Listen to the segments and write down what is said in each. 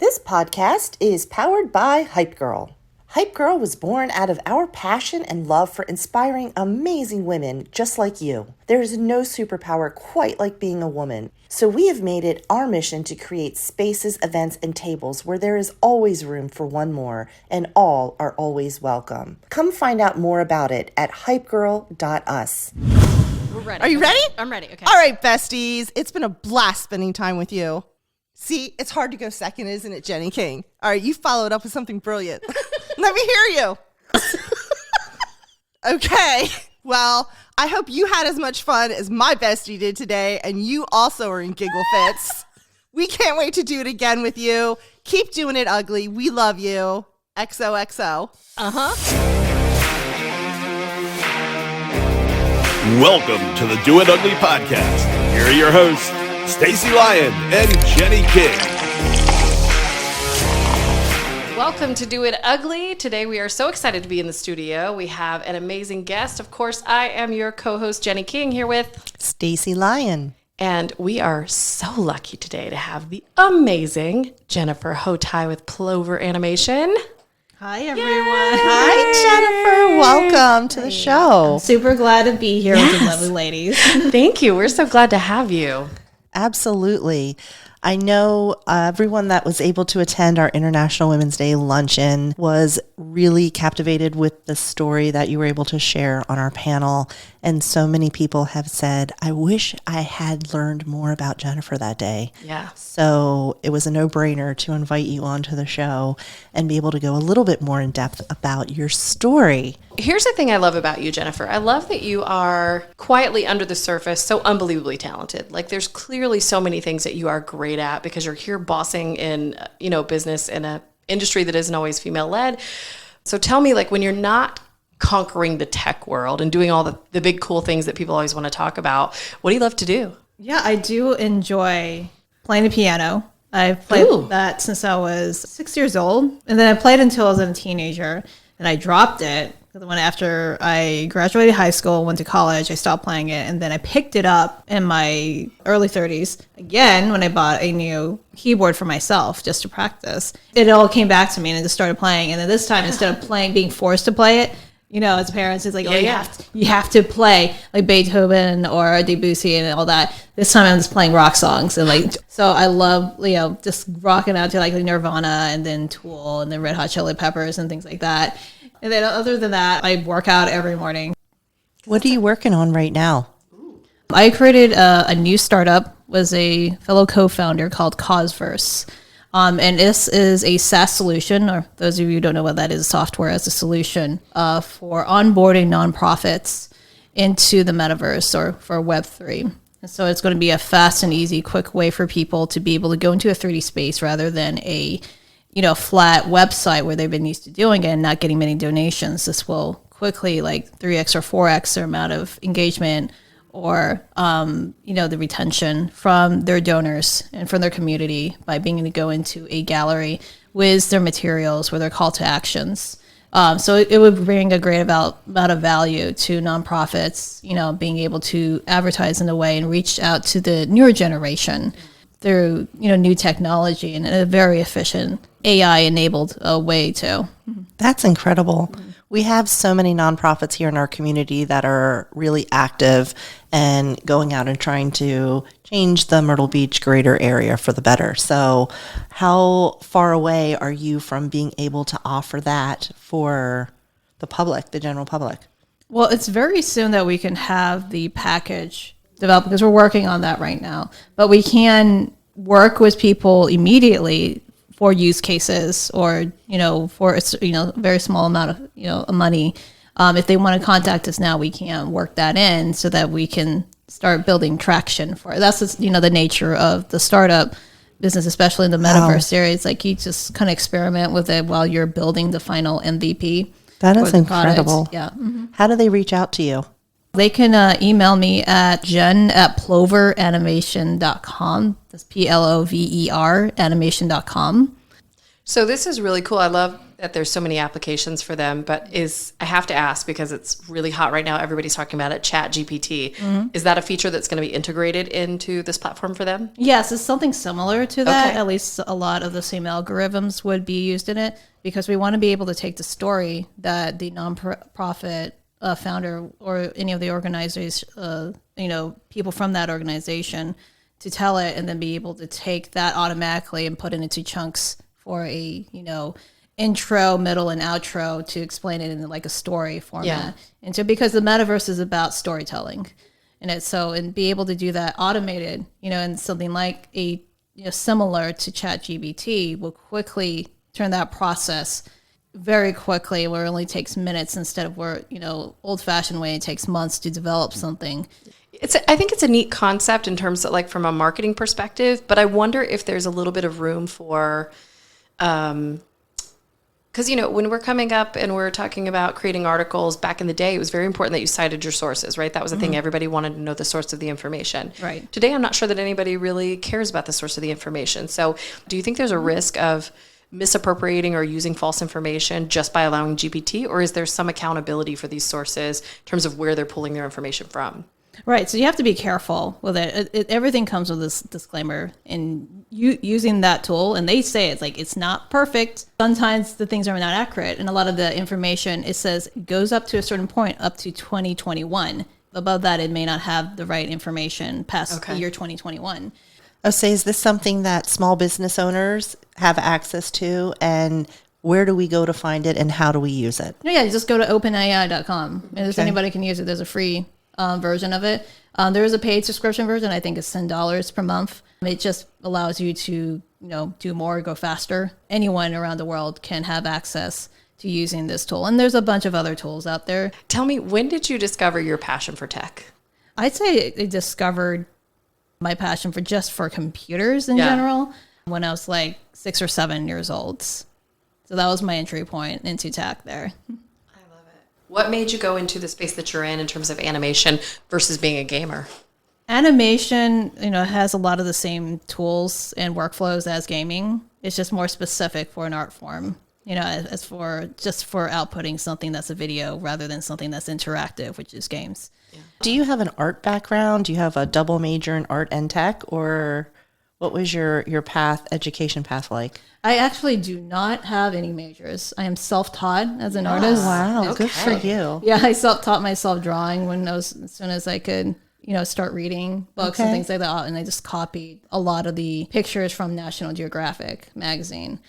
This podcast is powered by Hype Girl. Hype Girl was born out of our passion and love for inspiring amazing women just like you. There is no superpower quite like being a woman, so we have made it our mission to create spaces, events, and tables where there is always room for one more, and all are always welcome. Come find out more about it at hypegirl.us. We're ready. Are you ready? I'm ready. Okay. All right, besties. It's been a blast spending time with you. See, it's hard to go second, isn't it, Jenny King? All right, you followed up with something brilliant. Let me hear you. Okay. Well, I hope you had as much fun as my bestie did today, and you also are in giggle fits. We can't wait to do it again with you. Keep doing it ugly. We love you. XOXO. Welcome to the Do It Ugly podcast. Here are your hosts, Stacey, Lyon, and Jenny King. Welcome to Do It Ugly. Today we are so excited to be in the studio. We have an amazing guest. Of course, I am your co-host, Jenny King, here with Stacey Lyon. And we are so lucky today to have the amazing Jennifer Hotai with Plover Animation. Hi, everyone. Hi, Jennifer. Welcome to the show. I'm super glad to be here with the lovely ladies. Thank you. We're so glad to have you. Absolutely. I know everyone that was able to attend our International Women's Day luncheon was really captivated with the story that you were able to share on our panel. And so many people have said, I wish I had learned more about Jennifer that day. Yeah. So it was a no-brainer to invite you onto the show and be able to go a little bit more in depth about your story. Here's the thing I love about you, Jennifer. I love that you are quietly under the surface so unbelievably talented. Like there's clearly so many things that you are great at because you're here bossing in, business in a industry that isn't always female led. So tell me, like, when you're not conquering the tech world and doing all the big cool things that people always want to talk about, what do you love to do? Yeah, I do enjoy playing the piano. I've played that since I was 6 years old. And then I played until I was a teenager. And I dropped it. When after I graduated high school, went to college, I stopped playing it. And then I picked it up in my early 30s again when I bought a new keyboard for myself just to practice. It all came back to me and I just started playing. And then this time, instead of being forced to play it, as parents, it's like, you have to play like Beethoven or Debussy and all that. This time I'm just playing rock songs. And so I love, just rocking out to like Nirvana and then Tool and then Red Hot Chili Peppers and things like that. And then other than that, I work out every morning. What are you working on right now? I created a new startup with a fellow co-founder called Causeverse. And this is a SaaS solution, or those of you who don't know what that is, software as a solution for onboarding nonprofits into the metaverse or for Web3. And so it's going to be a fast and easy, quick way for people to be able to go into a 3D space rather than a flat website where they've been used to doing it and not getting many donations. This will quickly 3x or 4x their amount of engagement or, the retention from their donors and from their community by being able to go into a gallery with their materials, with their call to actions. So it would bring a great amount of value to nonprofits, being able to advertise in a way and reach out to the newer generation through, new technology and a very efficient AI-enabled way too. That's incredible. We have so many nonprofits here in our community that are really active and going out and trying to change the Myrtle Beach greater area for the better. So how far away are you from being able to offer that for the public, the general public? Well, it's very soon that we can have the package developed because we're working on that right now. But we can work with people immediately for use cases or, for a very small amount of, money. If they want to contact us now, we can work that in so that we can start building traction for it. That's just, the nature of the startup business, especially in the metaverse series. Like you just kind of experiment with it while you're building the final MVP. That is incredible. Yeah. Mm-hmm. How do they reach out to you? They can email me at jen@ploveranimation.com. That's PLOVER animation.com. So this is really cool. I love that there's so many applications for them, but I have to ask because it's really hot right now. Everybody's talking about it, Chat GPT. Is that a feature that's going to be integrated into this platform for them? Yes, it's something similar to that. Okay. At least a lot of the same algorithms would be used in it, because we want to be able to take the story that the nonprofit founder or any of the organizers, people from that organization, to tell it, and then be able to take that automatically and put it into chunks for a, intro, middle, and outro to explain it in like a story format. Yeah. And so because the metaverse is about storytelling, and be able to do that automated, and something like similar to ChatGPT will quickly turn that process very quickly, where it only takes minutes instead of where, old-fashioned way it takes months to develop something. I think it's a neat concept in terms of like from a marketing perspective, but I wonder if there's a little bit of room for, because, when we're coming up and we're talking about creating articles back in the day, it was very important that you cited your sources, right? That was the thing. Everybody wanted to know the source of the information. Right. Today, I'm not sure that anybody really cares about the source of the information. So do you think there's a risk of misappropriating or using false information just by allowing GPT, or is there some accountability for these sources in terms of where they're pulling their information from? Right. So you have to be careful with it. Everything comes with this disclaimer, and using that tool, and they say it's not perfect. Sometimes the things are not accurate, and a lot of the information, it says, goes up to a certain point, up to 2021. Above that, it may not have the right information past the year 2021. Oh, so is this something that small business owners have access to, and where do we go to find it, and how do we use it? Yeah, just go to openai.com. And if anybody can use it, there's a free version of it. There is a paid subscription version. I think it's $10 per month. It just allows you to, do more, go faster. Anyone around the world can have access to using this tool. And there's a bunch of other tools out there. Tell me, when did you discover your passion for tech? I'd say I discovered my passion for computers in general when I was like 6 or 7 years old. So that was my entry point into tech there. What made you go into the space that you're in terms of animation versus being a gamer? Animation, has a lot of the same tools and workflows as gaming. It's just more specific for an art form, as for outputting something that's a video rather than something that's interactive, which is games. Yeah. Do you have an art background? Do you have a double major in art and tech, or what was your education path like? I actually do not have any majors. I am self-taught as an artist. Wow, good for you. Yeah, I self-taught myself drawing as soon as I could, start reading books and things like that. And I just copied a lot of the pictures from National Geographic magazine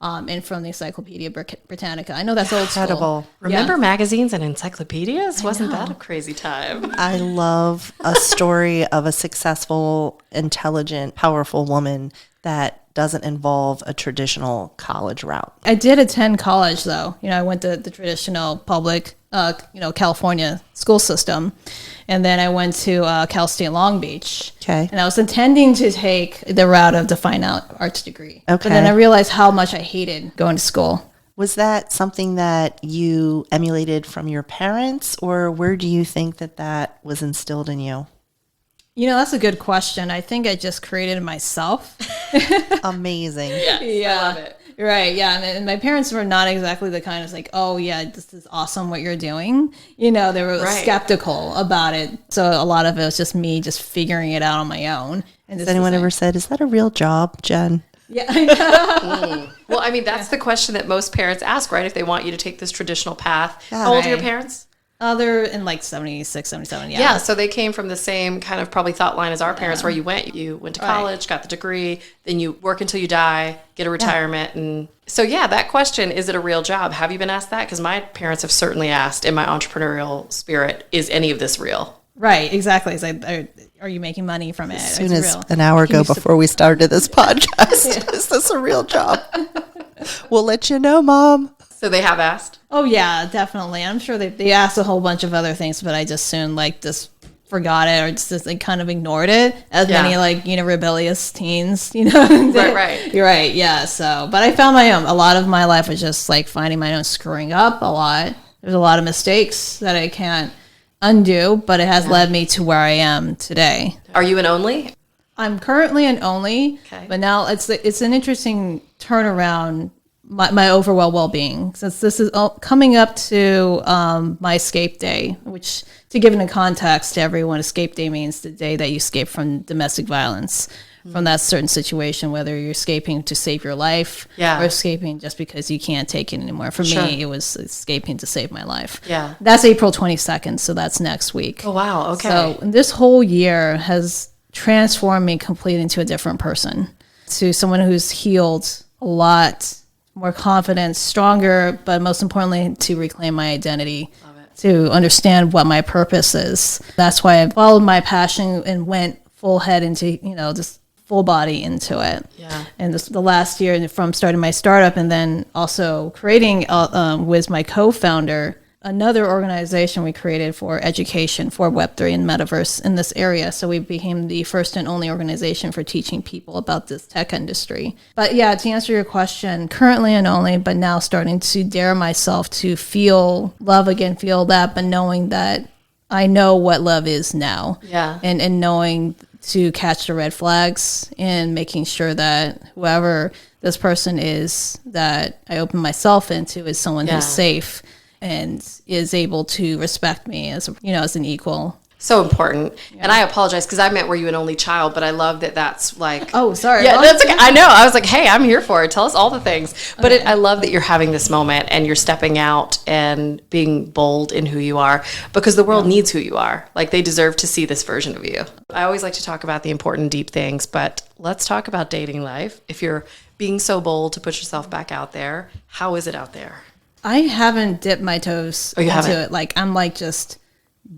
and from the Encyclopedia Britannica. I know that's old school. Incredible. Remember magazines and encyclopedias? Wasn't that a crazy time? I love a story of a successful, intelligent, powerful woman that doesn't involve a traditional college route. I did attend college, though. I went to the traditional public, California school system. And then I went to Cal State Long Beach. Okay. And I was intending to take the route of the fine arts degree. Okay. But then I realized how much I hated going to school. Was that something that you emulated from your parents, or where do you think that was instilled in you? That's a good question. I think I just created it myself. Amazing. Yeah. I love it. Right. Yeah. And my parents were not exactly the kind of like, oh, yeah, this is awesome what you're doing. They were skeptical about it. So a lot of it was just me just figuring it out on my own. And has anyone ever said, is that a real job, Jen? Yeah, I know. Well, I mean, that's the question that most parents ask, right? If they want you to take this traditional path. How old are your parents? They're in like 76, 77, Yeah, so they came from the same kind of probably thought line as our parents, where you went to college, got the degree, then you work until you die, get a retirement. And so, that question, is it a real job? Have you been asked that? Because my parents have certainly asked in my entrepreneurial spirit, is any of this real? Right, exactly. It's like, are you making money from it? As soon as an hour ago before we started this podcast, is this a real job? We'll let you know, Mom. So they have asked? Oh, yeah, definitely. I'm sure they asked a whole bunch of other things, but I just soon just forgot it, or just kind of ignored it, as many rebellious teens, Right. You're right, yeah. So, but I found my own. A lot of my life was just finding my own, screwing up a lot. There's a lot of mistakes that I can't undo, but it has led me to where I am today. Are you an only? I'm currently an only, but now it's an interesting turnaround my overall well-being. Since this is coming up to my escape day, which, to give it a context to everyone, escape day means the day that you escape from domestic violence, from that certain situation, whether you're escaping to save your life or escaping just because you can't take it anymore. For me, it was escaping to save my life. Yeah. That's April 22nd, so that's next week. Oh, wow. Okay. So this whole year has transformed me completely into a different person, to someone who's healed a lot, more confident, stronger, but most importantly, to reclaim my identity, to understand what my purpose is. That's why I followed my passion and went full head into, just full body into it. Yeah. And the last year, from starting my startup and then also creating with my co-founder, another organization we created for education for Web3 and Metaverse in this area. So we became the first and only organization for teaching people about this tech industry. But yeah, to answer your question, currently and only, but now starting to dare myself to feel love again, feel that, but knowing that I know what love is now. Yeah. And knowing to catch the red flags and making sure that whoever this person is that I open myself into is someone who's safe and is able to respect me as an equal. So important. And I apologize because I meant were you an only child, but I love that that's like... Oh, sorry. Yeah, that's okay. I know. I was like, hey, I'm here for it. Tell us all the things. But I love that you're having this moment and you're stepping out and being bold in who you are, because the world needs who you are. Like, they deserve to see this version of you. I always like to talk about the important, deep things, but let's talk about dating life. If you're being so bold to put yourself back out there, how is it out there? I haven't dipped my toes into it. Like, I'm like just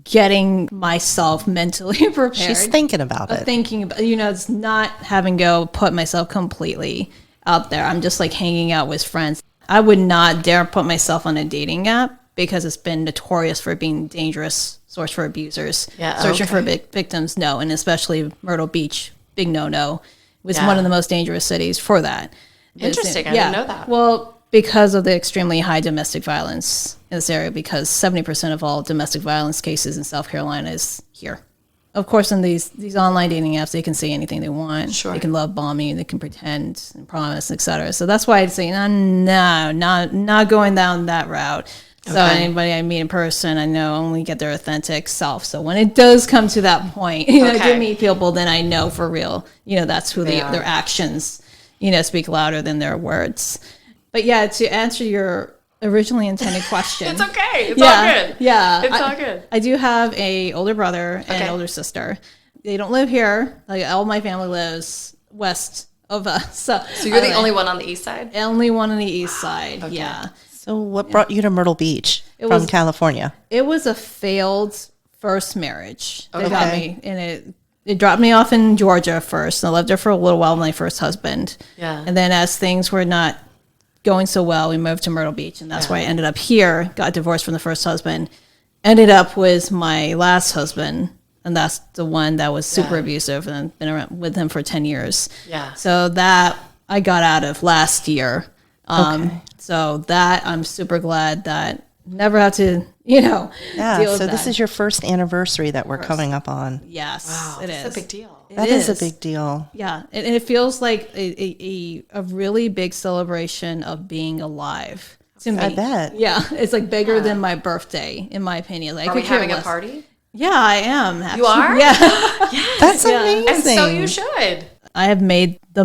getting myself mentally prepared. She's thinking about it. Thinking about, it's not having go put myself completely out there. I'm just like hanging out with friends. I would not dare put myself on a dating app because it's been notorious for being dangerous source for abusers. Yeah, Searching for victims, no. And especially Myrtle Beach, big no-no. It was one of the most dangerous cities for that. Interesting. I didn't know that. Well, because of the extremely high domestic violence in this area, because 70% of all domestic violence cases in South Carolina is here. Of course, in these online dating apps, they can say anything they want. Sure. They can love bomb you, they can pretend and promise, etc. So that's why I'd say, no, not going down that route. So anybody I meet in person, I know only get their authentic self. So when it does come to that point, to meet people, then I know for real, that's who their actions, speak louder than their words. But yeah, to answer your originally intended question. It's okay. It's all good. Yeah. It's all good. I do have a older brother and an older sister. They don't live here. Like, all my family lives west of us. So you're the only one on the east side? Only one on the east side. Okay. Yeah. So what brought you to Myrtle Beach from California? It was a failed first marriage that got me, and it dropped me off in Georgia first. And I lived there for a little while with my first husband. Yeah. And then as things were not going so well, we moved to Myrtle Beach, and that's why I ended up here. Got divorced from the first husband, ended up with my last husband, and that's the one that was super abusive, and been around with him for 10 years. Yeah. So that I got out of last year. So that I'm super glad that never have to, deal with so this that. is your first anniversary that we're coming up on. Yes, Wow, it that's is. a big deal. That is a big deal. Yeah, and it feels like a really big celebration of being alive to me. I bet. Yeah, it's like bigger than my birthday, in my opinion. Like, Are we having a party? Yeah, I am. Actually. You are? Yeah. That's amazing. And so you should. I have made the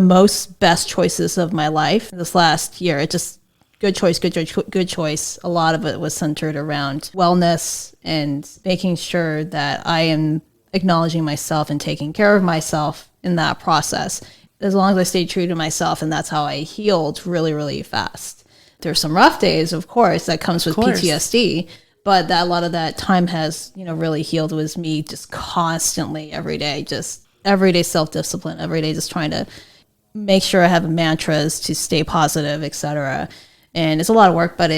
best choices of my life this last year. It just good choice. A lot of it was centered around wellness and making sure that I am acknowledging myself and taking care of myself in that process. As long as I stayed true to myself, and that's how I healed really, really fast. There's some rough days, of course, that comes with PTSD, but that a lot of that time has, really healed was me just constantly everyday self-discipline, every day just trying to make sure I have mantras to stay positive, etc. And it's a lot of work, but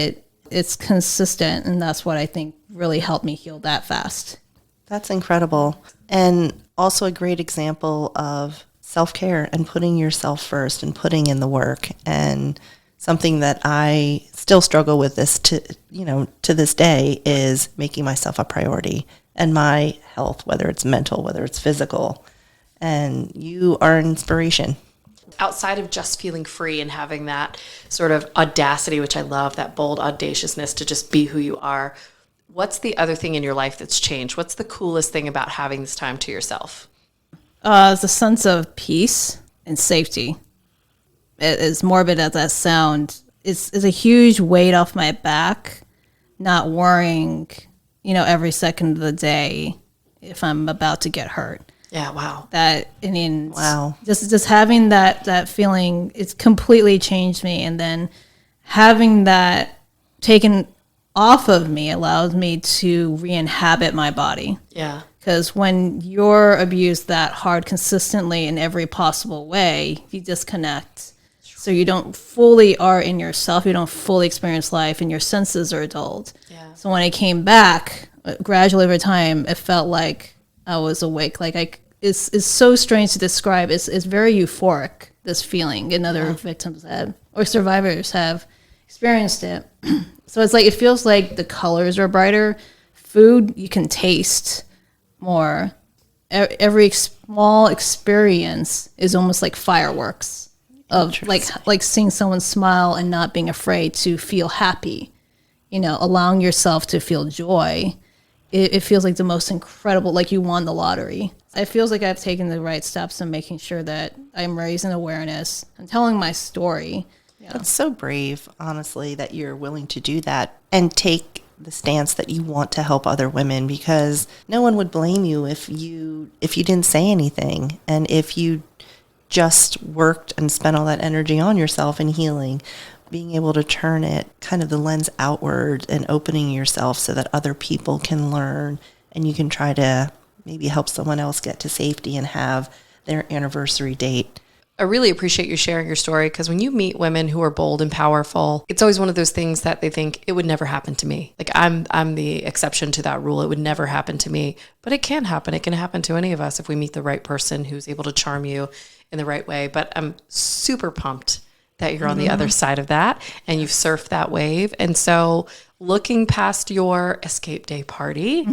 it's consistent, and that's what I think really helped me heal that fast. That's incredible. And also a great example of self-care and putting yourself first and putting in the work, and something that I still struggle with to this day is making myself a priority, and my health, whether it's mental, whether it's physical. And you are an inspiration. outside of just feeling free and having that sort of audacity, which I love, that bold audaciousness to just be who you are, what's the other thing in your life that's changed? What's the coolest thing about having this time to yourself? It's a sense of peace and safety. As morbid as that sound, it's a huge weight off my back, not worrying, every second of the day if I'm about to get hurt. Yeah, wow. Wow. Just having that feeling, it's completely changed me. And then having that taken off of me allows me to re-inhabit my body. Yeah. Because when you're abused that hard consistently in every possible way, you disconnect. So you don't fully are in yourself. You don't fully experience life, and your senses are dulled. Yeah. So when I came back, gradually over time, it felt like I was awake. It's so strange to describe. It's very euphoric, this feeling, and other victims have, or survivors have experienced it. So it's like, it feels like the colors are brighter. Food, you can taste more. Every small experience is almost like fireworks of like seeing someone smile and not being afraid to feel happy, allowing yourself to feel joy. It feels like the most incredible, like you won the lottery. It feels like I've taken the right steps in making sure that I'm raising awareness and telling my story. That's so brave, honestly, that you're willing to do that and take the stance that you want to help other women, because no one would blame you if you didn't say anything, and if you just worked and spent all that energy on yourself and healing, being able to turn it kind of the lens outward and opening yourself so that other people can learn and you can try to maybe help someone else get to safety and have their anniversary date. I really appreciate you sharing your story, because when you meet women who are bold and powerful, it's always one of those things that they think, it would never happen to me. Like I'm the exception to that rule. It would never happen to me, but it can happen. It can happen to any of us if we meet the right person who's able to charm you in the right way. But I'm super pumped that you're on the other side of that and you've surfed that wave. And so looking past your escape day party,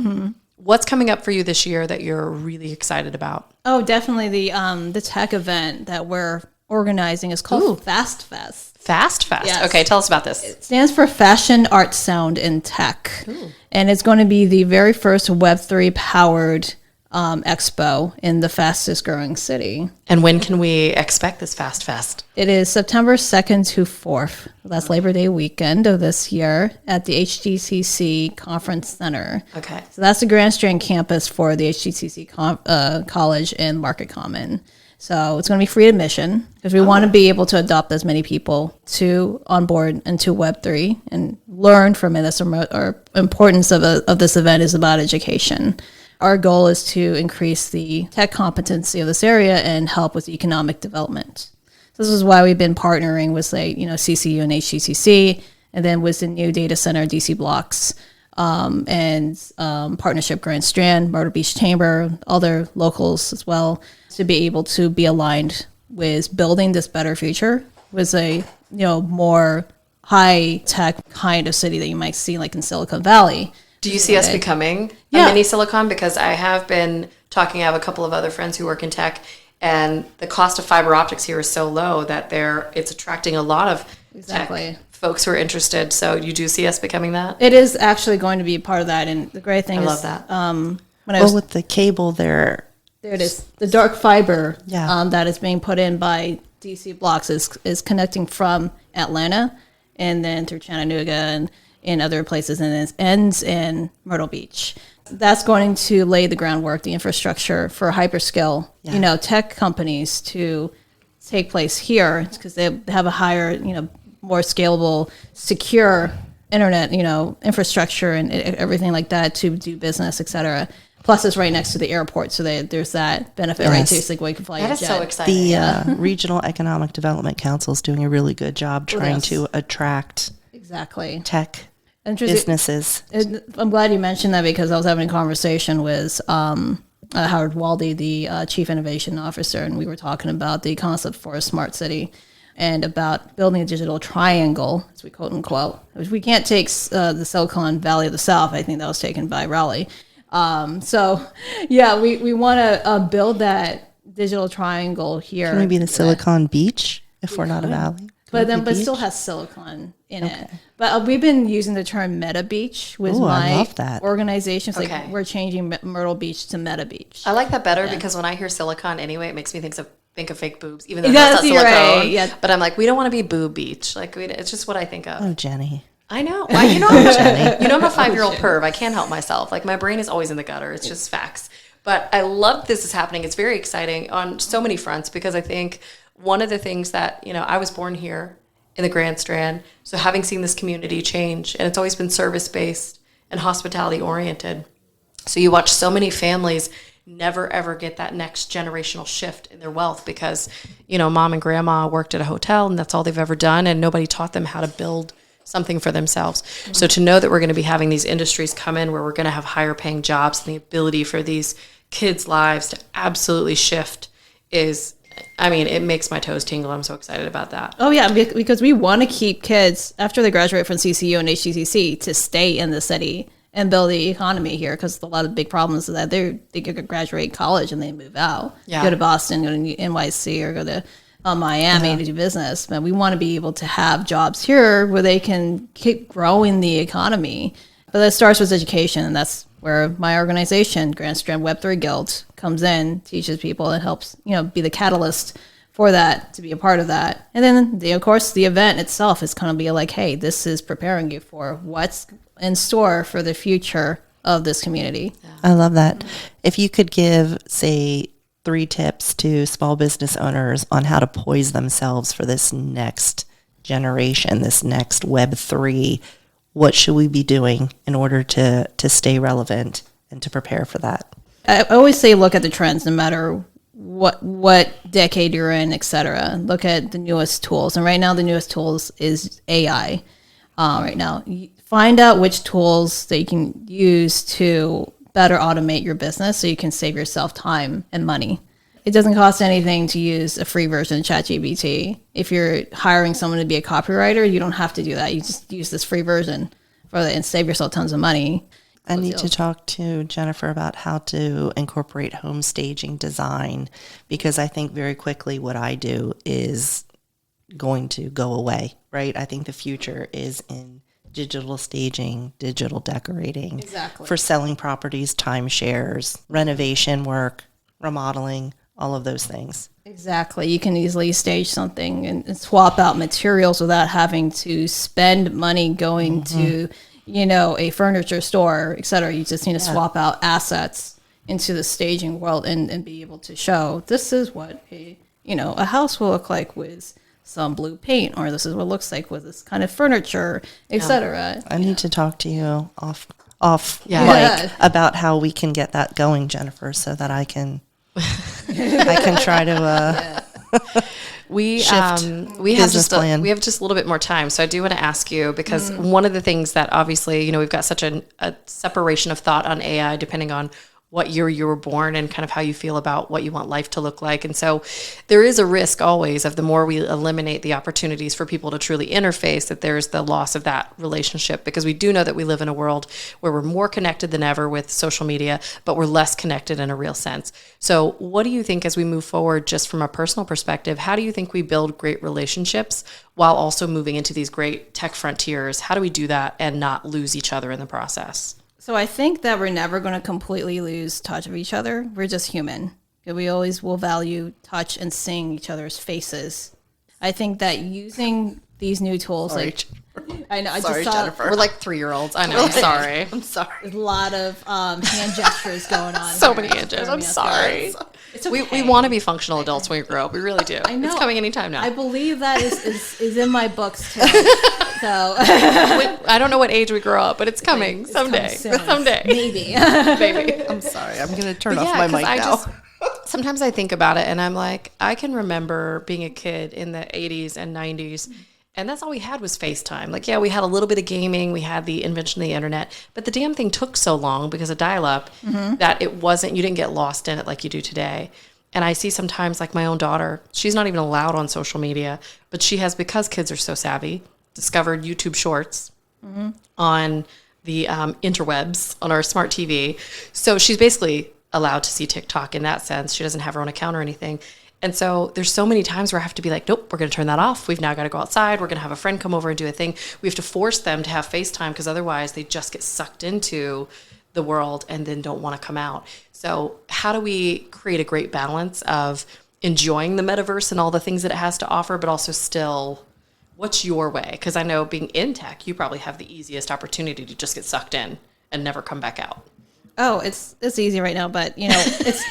what's coming up for you this year that you're really excited about? Oh, definitely the tech event that we're organizing is called FastFest. FastFest. Yes. Okay, tell us about this. It stands for Fashion, Art, Sound, and Tech. Ooh. And it's going to be the very first Web3 powered expo in the fastest growing city. And when can we expect this FastFest? It is September 2nd to 4th. That's Labor Day weekend of this year at the HGCC Conference Center. Okay. So that's the Grand Strand campus for the HGCC College in Market Common. So it's going to be free admission because we want to be able to adopt as many people on board into Web3 and learn from it. That's our importance of this event is about education. Our goal is to increase the tech competency of this area and help with economic development. So this is why we've been partnering with, CCU and HGCC, and then with the new data center, DC Blocks, and partnership Grand Strand, Myrtle Beach Chamber, other locals as well, to be able to be aligned with building this better future with a more high tech kind of city that you might see like in Silicon Valley. Do you see us becoming a mini Silicon? Because I have been talking, I have a couple of other friends who work in tech, and the cost of fiber optics here is so low that it's attracting a lot of tech folks who are interested. So you do see us becoming that? It is actually going to be part of that. And the great thing is, love that. With the cable there it is. The dark fiber Yeah. That is being put in by DC Blocks is connecting from Atlanta and then through Chattanooga and in other places, and it ends in Myrtle Beach. That's going to lay the groundwork, the infrastructure for hyperscale, tech companies to take place here because they have a higher, more scalable, secure internet, infrastructure and everything like that to do business, et cetera. Plus, it's right next to the airport, so there's that benefit right too. So you can fly your jet. That is so exciting. The Regional Economic Development Council is doing a really good job trying to attract tech businesses. I'm glad you mentioned that because I was having a conversation with Howard Waldy, the Chief Innovation Officer, and we were talking about the concept for a smart city and about building a digital triangle, as we quote unquote. We can't take the Silicon Valley of the South. I think that was taken by Raleigh. We want to build that digital triangle here. Can we be the Silicon Beach if we're not a valley? But still has silicon in it. But we've been using the term Meta Beach with my organizations. Like we're changing Myrtle Beach to Meta Beach. I like that better because when I hear silicon anyway, it makes me think of fake boobs, even though it's not silicone. Right. Yeah. But I'm like, we don't want to be boob beach. Like it's just what I think of. Oh, Jenny. I know. You know, I'm a 5-year-old perv. I can't help myself. Like my brain is always in the gutter. It's just facts. But I love this is happening. It's very exciting on so many fronts because I think one of the things that, I was born here in the Grand Strand. So having seen this community change, and it's always been service-based and hospitality-oriented. So you watch so many families never, ever get that next generational shift in their wealth because, mom and grandma worked at a hotel and that's all they've ever done. And nobody taught them how to build something for themselves. Mm-hmm. So to know that we're going to be having these industries come in where we're going to have higher paying jobs and the ability for these kids' lives to absolutely shift it makes my toes tingle. I'm so excited about that. Oh, yeah, because we want to keep kids, after they graduate from CCU and HTCC, to stay in the city and build the economy here because a lot of big problems is that they graduate college and they move out. Yeah. Go to Boston, go to NYC, or go to Miami to do business. But we want to be able to have jobs here where they can keep growing the economy. But that starts with education, and that's where my organization, Grand Strand Web3 Guild, comes in, teaches people, and helps, be the catalyst for that, to be a part of that. And then, of course, the event itself is going to be like, hey, this is preparing you for what's in store for the future of this community. Yeah. I love that. If you could give, say, 3 tips to small business owners on how to poise themselves for this next generation, this next Web3, what should we be doing in order to stay relevant and to prepare for that? I always say look at the trends no matter what decade you're in, et cetera. Look at the newest tools. And right now the newest tools is AI. Right now, find out which tools that you can use to better automate your business so you can save yourself time and money. It doesn't cost anything to use a free version of ChatGPT. If you're hiring someone to be a copywriter, you don't have to do that. You just use this free version and save yourself tons of money. I need to talk to Jennifer about how to incorporate home staging design because I think very quickly what I do is going to go away, right? I think the future is in digital staging, digital decorating, for selling properties, timeshares, renovation work, remodeling, all of those things. Exactly. You can easily stage something and swap out materials without having to spend money going to, a furniture store, et cetera. You just need to swap out assets into the staging world and be able to show this is what a house will look like with some blue paint, or this is what it looks like with this kind of furniture, et cetera. I need to talk to you off mic about how we can get that going, Jennifer, so that I can try to we have just a little bit more time, so I do want to ask you because one of the things that obviously we've got such a separation of thought on AI depending on what year you were born and kind of how you feel about what you want life to look like. And so there is a risk always of the more we eliminate the opportunities for people to truly interface, that there's the loss of that relationship, because we do know that we live in a world where we're more connected than ever with social media, but we're less connected in a real sense. So what do you think as we move forward, just from a personal perspective, how do you think we build great relationships while also moving into these great tech frontiers? How do we do that and not lose each other in the process? So I think that we're never going to completely lose touch of each other. We're just human. We always will value touch and seeing each other's faces. I think that using these new tools, I know, sorry, Jennifer. We're like 3-year-olds. I know. I'm sorry. I'm sorry. There's a lot of hand gestures going on. So many hand gestures. I'm sorry. It's okay. We want to be functional adults when we grow up. We really do. I know. It's coming anytime now. I believe that is in my books too. So I don't know what age we grow up, but it's coming someday. Someday. Maybe. Maybe. I'm sorry. I'm going to turn off my mic now. Sometimes I think about it and I'm like, I can remember being a kid in the 80s and 90s. And that's all we had was FaceTime. Like, yeah, we had a little bit of gaming. We had the invention of the internet. But the damn thing took so long because of dial-up that you didn't get lost in it like you do today. And I see sometimes, like my own daughter, she's not even allowed on social media, but she has, because kids are so savvy, discovered YouTube Shorts on the interwebs on our smart TV. So she's basically allowed to see TikTok in that sense. She doesn't have her own account or anything. And so there's so many times where I have to be like, nope, we're going to turn that off. We've now got to go outside. We're going to have a friend come over and do a thing. We have to force them to have FaceTime because otherwise they just get sucked into the world and then don't want to come out. So how do we create a great balance of enjoying the metaverse and all the things that it has to offer, but also still, what's your way? Because I know being in tech, you probably have the easiest opportunity to just get sucked in and never come back out. Oh, it's easy right now, but it's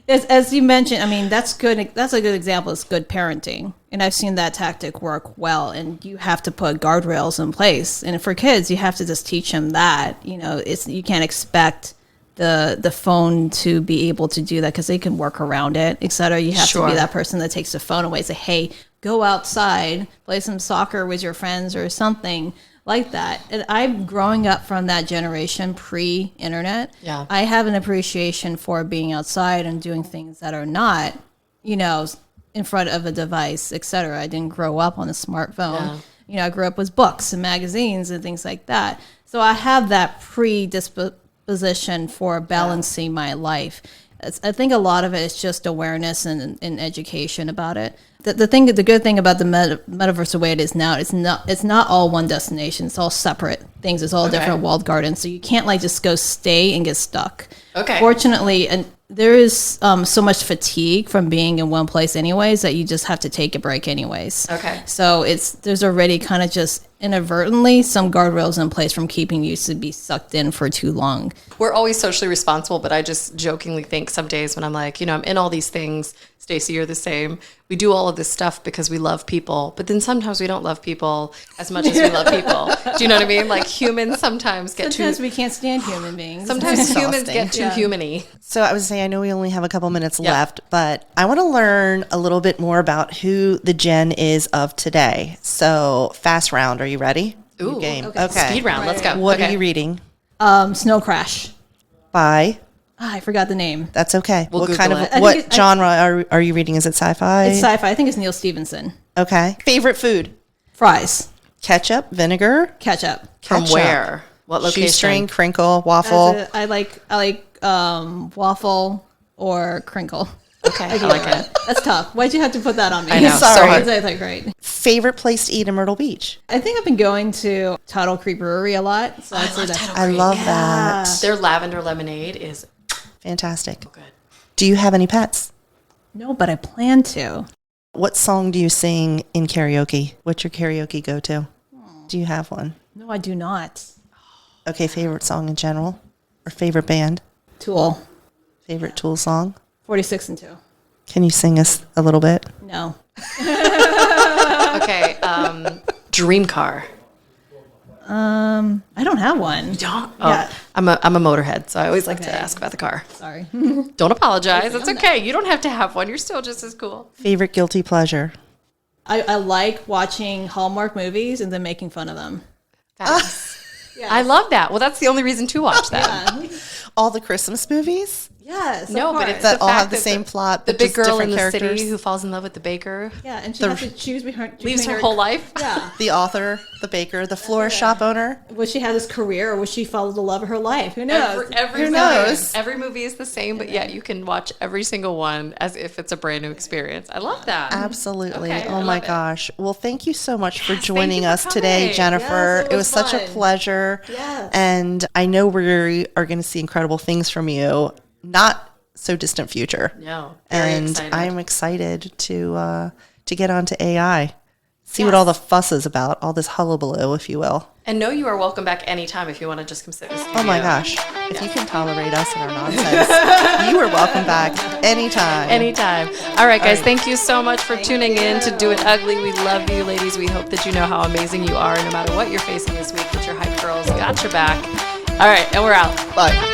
as you mentioned. I mean, that's good. That's a good example. It's good parenting, and I've seen that tactic work well. And you have to put guardrails in place. And for kids, you have to just teach them that you can't expect the phone to be able to do that because they can work around it, etc. You have to be that person that takes the phone away. Say, hey, go outside, play some soccer with your friends or something like that. And I'm growing up from that generation pre-internet. Yeah. I have an appreciation for being outside and doing things that are not, in front of a device, etc. I didn't grow up on a smartphone. I grew up with books and magazines and things like that. So I have that predisposition for balancing my life. I think a lot of it is just awareness and education about it. The good thing about the metaverse the way it is now, it's not all one destination. It's all separate things. It's all different walled gardens. So you can't just go stay and get stuck. Okay. Fortunately, and there is so much fatigue from being in one place anyways that you just have to take a break anyways. Okay. So there's already kind of just inadvertently some guardrails in place from keeping you to be sucked in for too long. We're always socially responsible, but I just jokingly think some days when I'm like, I'm in all these things, Stacey, you're the same. We do all of this stuff because we love people, but then sometimes we don't love people as much as we love people. Do you know what I mean? Like humans sometimes we can't stand human beings. Sometimes humans get too human-y. So I was saying, I know we only have a couple minutes left, but I want to learn a little bit more about who the Jen is of today. So fast round, are you ready? Ooh, game. Okay. Speed round, let's go. What are you reading? Snow Crash. By? I forgot the name. That's okay. We'll What kind Google of what genre are you reading? Is it sci-fi? It's sci-fi. I think it's Neil Stephenson. Okay. Favorite food? Fries. Ketchup, vinegar, Ketchup. From ketchup. where? What location? Shoestring, crinkle, waffle. I like waffle or crinkle. Okay, I like it. That's tough. Why'd you have to put that on me? I know, Sorry. so hard. That's great. Favorite place to eat in Myrtle Beach? I think I've been going to Tuttle Creek Brewery a lot. So I'd say that's I love that. Their lavender lemonade is Fantastic. good. Do you have any pets? No, but I plan to. What song do you sing in karaoke? What's your karaoke go-to? Do you have one? No, I do not. Okay, favorite song in general? Or favorite band? Tool. Favorite Tool song? 46 and 2. Can you sing us a little bit? No. Okay, dream car. I don't have one. Don't? Yeah. I'm a motorhead, so I always like to ask about the car. Sorry. Don't apologize. It's okay. You don't have to have one. You're still just as cool. Favorite guilty pleasure? I like watching Hallmark movies and then making fun of them. I love that. Well, that's the only reason to watch that. Yeah. All the Christmas movies? Yes. No, but it's That the all fact have the that same plot, The but big just girl in different the characters. city who falls in love with the baker. Yeah, and she has to choose between Leaves her whole life. Yeah. The author, the baker, the florist shop owner. Would she have this career or would she follow the love of her life? Who knows? Every Who knows? Every movie is the same, but yet you can watch every single one as if it's a brand new experience. I love that. Absolutely. Okay, I Oh my love it. gosh. Well, thank you so much for Yes, joining thank you us for today, coming. Jennifer. Yes, it was such a fun. pleasure. Yes. And I know we are going to see incredible things from you, not so distant future. No, very And excited. I'm excited to get onto AI. See what all the fuss is about, all this hullabaloo, if you will. And know you are welcome back anytime if you want to just come sit in the studio. Oh my gosh. If you can tolerate us and our nonsense, you are welcome back anytime. Anytime. All right, guys, thank you so much for tuning in to Do It Ugly. We love you, ladies. We hope that you know how amazing you are. No matter what you're facing this week with your hype girls, got your back. All right, and we're out. Bye.